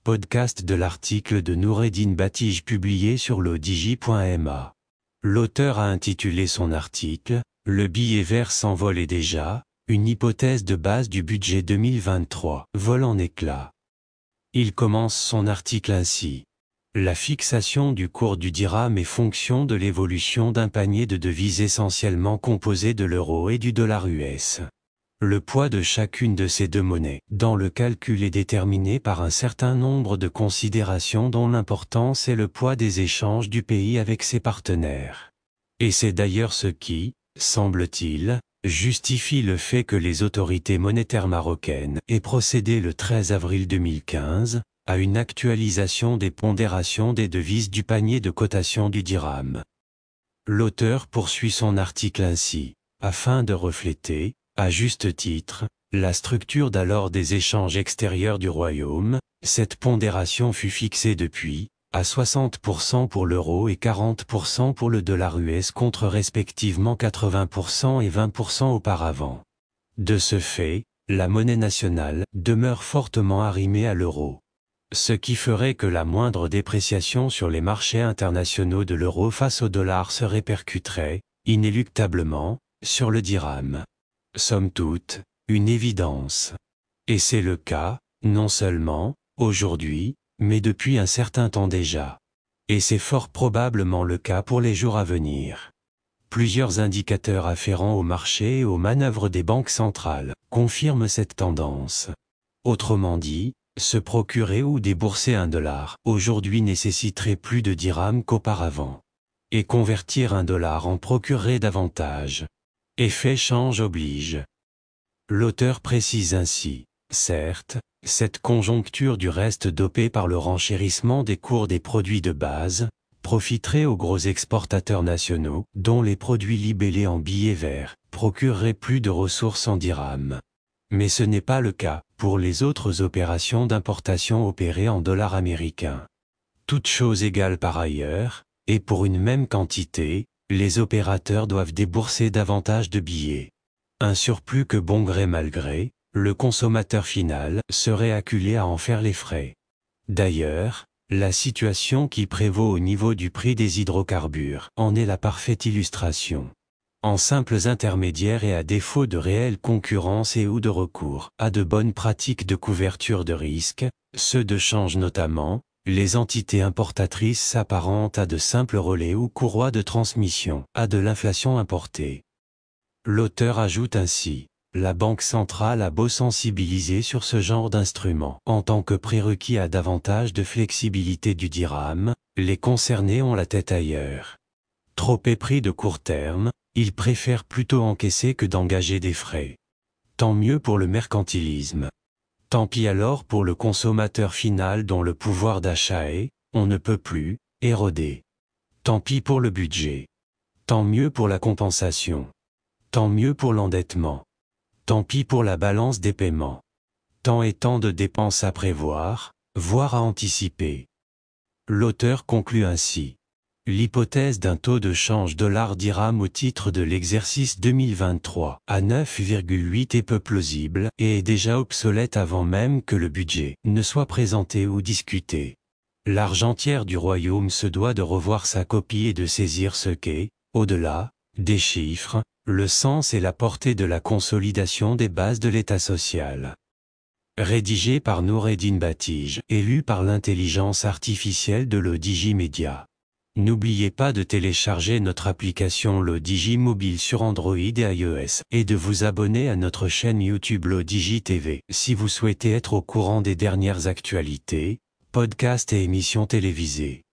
Podcast de l'article de Noureddine Batige publié sur lodigi.ma. L'auteur a intitulé son article « Le billet vert s'envolait déjà, une hypothèse de base du budget 2023 vole en éclats ». Il commence son article ainsi. La fixation du cours du dirham est fonction de l'évolution d'un panier de devises essentiellement composé de l'euro et du dollar US. Le poids de chacune de ces deux monnaies dans le calcul est déterminé par un certain nombre de considérations dont l'importance est le poids des échanges du pays avec ses partenaires. Et c'est d'ailleurs ce qui, semble-t-il, justifie le fait que les autorités monétaires marocaines aient procédé le 13 avril 2015 à une actualisation des pondérations des devises du panier de cotation du dirham. L'auteur poursuit son article ainsi, afin de refléter, à juste titre, la structure d'alors des échanges extérieurs du royaume, cette pondération fut fixée depuis, à 60% pour l'euro et 40% pour le dollar US contre respectivement 80% et 20% auparavant. De ce fait, la monnaie nationale demeure fortement arrimée à l'euro. Ce qui ferait que la moindre dépréciation sur les marchés internationaux de l'euro face au dollar se répercuterait, inéluctablement, sur le dirham. Somme toute, une évidence. Et c'est le cas, non seulement, aujourd'hui, mais depuis un certain temps déjà. Et c'est fort probablement le cas pour les jours à venir. Plusieurs indicateurs afférents au marché et aux manœuvres des banques centrales confirment cette tendance. Autrement dit, se procurer ou débourser un dollar aujourd'hui nécessiterait plus de dirhams qu'auparavant. Et convertir un dollar en procurerait davantage. Effet change oblige. L'auteur précise ainsi, certes, cette conjoncture du reste dopée par le renchérissement des cours des produits de base, profiterait aux gros exportateurs nationaux, dont les produits libellés en billets verts procureraient plus de ressources en dirhams. Mais ce n'est pas le cas pour les autres opérations d'importation opérées en dollars américains. Toutes choses égales par ailleurs, et pour une même quantité, les opérateurs doivent débourser davantage de billets. Un surplus que bon gré mal gré, le consommateur final serait acculé à en faire les frais. D'ailleurs, la situation qui prévaut au niveau du prix des hydrocarbures en est la parfaite illustration. En simples intermédiaires et à défaut de réelle concurrence et ou de recours à de bonnes pratiques de couverture de risque, ceux de change notamment, les entités importatrices s'apparentent à de simples relais ou courroies de transmission à de l'inflation importée. L'auteur ajoute ainsi, la Banque centrale a beau sensibiliser sur ce genre d'instrument en tant que prérequis à davantage de flexibilité du dirham, les concernés ont la tête ailleurs. Trop épris de court terme, ils préfèrent plutôt encaisser que d'engager des frais. Tant mieux pour le mercantilisme. Tant pis alors pour le consommateur final dont le pouvoir d'achat est, on ne peut plus, érodé. Tant pis pour le budget. Tant mieux pour la compensation. Tant mieux pour l'endettement. Tant pis pour la balance des paiements. Tant et tant de dépenses à prévoir, voire à anticiper. L'auteur conclut ainsi. L'hypothèse d'un taux de change dollar-dirham au titre de l'exercice 2023 à 9,8 est peu plausible et est déjà obsolète avant même que le budget ne soit présenté ou discuté. L'argentière du royaume se doit de revoir sa copie et de saisir ce qu'est, au-delà des chiffres, le sens et la portée de la consolidation des bases de l'État social. Rédigé par Noureddine Batige et lu par l'intelligence artificielle de Lodigi Media. N'oubliez pas de télécharger notre application Lodigi Mobile sur Android et iOS et de vous abonner à notre chaîne YouTube Lodigi TV si vous souhaitez être au courant des dernières actualités, podcasts et émissions télévisées.